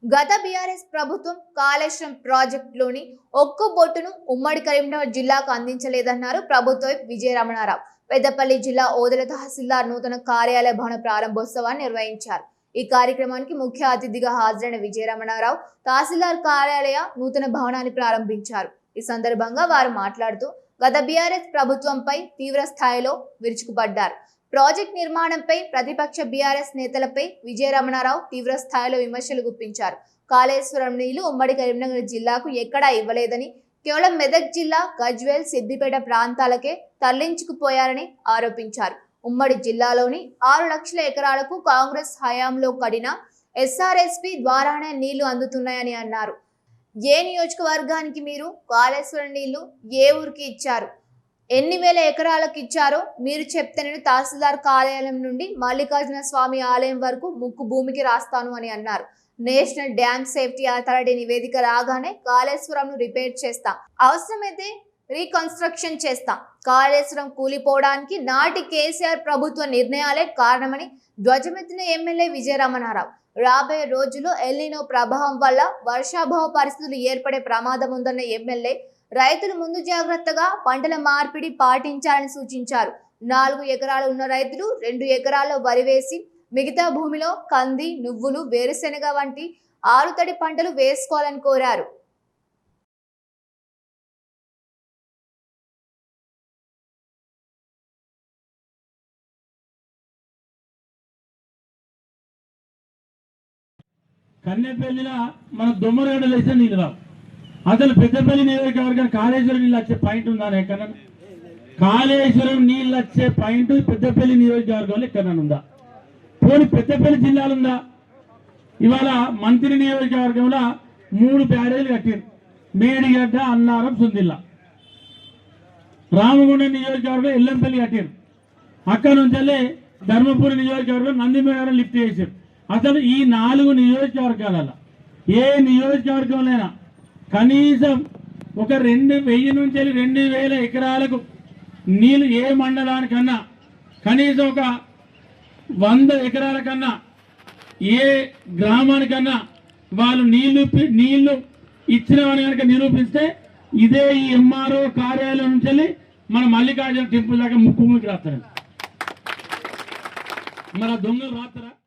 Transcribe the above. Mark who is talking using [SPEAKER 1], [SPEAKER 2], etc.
[SPEAKER 1] గత బీఆర్ఎస్ ప్రభుత్వం కాళేశ్వరం ప్రాజెక్టులోని ఒక్క బొట్టును ఉమ్మడి కరీంనగర్ జిల్లాకు అందించలేదన్నారు ప్రభుత్వ విజయ రమణారావు. పెద్దపల్లి జిల్లా ఓదెల తహసీల్దార్ నూతన కార్యాలయ భవన ప్రారంభోత్సవాన్ని నిర్వహించారు. ఈ కార్యక్రమానికి ముఖ్య అతిథిగా హాజరైన విజయ రమణారావు తహసీల్దార్ కార్యాలయ నూతన భవనాన్ని ప్రారంభించారు. ఈ సందర్భంగా వారు మాట్లాడుతూ గత బీఆర్ఎస్ ప్రభుత్వంపై తీవ్ర స్థాయిలో విరుచుకుపడ్డారు. ప్రాజెక్ట్ నిర్మాణంపై ప్రతిపక్ష బీఆర్ఎస్ నేతలపై విజయ రమణారావు తీవ్ర స్థాయిలో విమర్శలు గుప్పించారు. కాళేశ్వరం నీళ్లు ఉమ్మడి కరీంనగర్ జిల్లాకు ఎక్కడా ఇవ్వలేదని, కేవలం మెదక్ జిల్లా, గజ్వేల్, సిద్దిపేట ప్రాంతాలకే తరలించుకుపోయారని ఆరోపించారు. ఉమ్మడి జిల్లాలోని 6 లక్షల ఎకరాలకు కాంగ్రెస్ హయాంలో కడిన ఎస్ఆర్ఎస్పీ ద్వారానే నీళ్లు అందుతున్నాయని అన్నారు. ఏ నియోజకవర్గానికి మీరు కాళేశ్వరం నీళ్లు ఏ ఊరికి ఇచ్చారు, ఎన్ని వేల ఎకరాలకు ఇచ్చారో మీరు చెప్తే నేను తహసీల్దార్ కార్యాలయం నుండి మల్లికార్జున స్వామి ఆలయం వరకు ముక్కు భూమికి రాస్తాను అని అన్నారు. నేషనల్ డ్యామ్ సేఫ్టీ అథారిటీ నివేదిక రాగానే కాళేశ్వరంను రిపేర్ చేస్తాం, అవసరమైతే రీకన్స్ట్రక్షన్ చేస్తాం. కాళేశ్వరం కూలిపోవడానికి నాటి కేసీఆర్ ప్రభుత్వ నిర్ణయాలే కారణమని ధ్వజమెత్తిన ఎమ్మెల్యే విజయ రమణారావు. రాబోయే రోజుల్లో ఎల్నినో ప్రభావం వల్ల వర్షాభావ పరిస్థితులు ఏర్పడే ప్రమాదం ఉందన్న ఎమ్మెల్యే రైతులు ముందు జాగ్రత్తగా పంటల మార్పిడి పాటించాలని సూచించారు. 4 ఎకరాలు ఉన్న రైతులు 2 ఎకరాల్లో వరి వేసి మిగతా భూమిలో కంది, నువ్వులు, వేరుశెనగ వంటి ఆరుతడి పంటలు వేసుకోవాలని కోరారు.
[SPEAKER 2] కన్నెపల్లిలో మన దొమ్మరగడ్డలు వేస్తే నీళ్ళు రావు. అసలు పెద్దపల్లి నియోజకవర్గం కాళేశ్వరం నీళ్ళు వచ్చే పాయింట్ ఉందా ఎక్కడన్నా? కాళేశ్వరం నీళ్ళు వచ్చే పాయింట్ పెద్దపల్లి నియోజకవర్గంలో ఎక్కడన్నా ఉందా? పోనీ పెద్దపల్లి జిల్లాలో ఉందా? ఇవాళ మంత్రి నియోజకవర్గంలో 3 బ్యారేజీలు కట్టారు. మేడిగడ్డ, అన్నారం, సుందిల్ల. రామగుండం నియోజకవర్గం ఎల్లంపల్లి కట్టారు. అక్కడ నుంచి ధర్మపురి నియోజకవర్గం నందిమేడ లిఫ్ట్ చేశారు. అసలు ఈ 4 నియోజకవర్గాలలో ఏ నియోజకవర్గంలోనైనా కనీసం ఒక 2000 నుంచి 2000 ఎకరాలకు నీళ్ళు ఏ మండలానికన్నా, కనీసం ఒక 100 ఎకరాల కన్నా, ఏ గ్రామానికన్నా వాళ్ళు నీళ్లు ఇచ్చినవని కనుక నిరూపిస్తే ఇదే ఈ ఎంఆర్ఓ కార్యాలయం నుంచి మన మల్లికార్జున టెంపుల్ దాకా ముక్కు రాస్తారండి. మన దొంగలు రాస్తారా?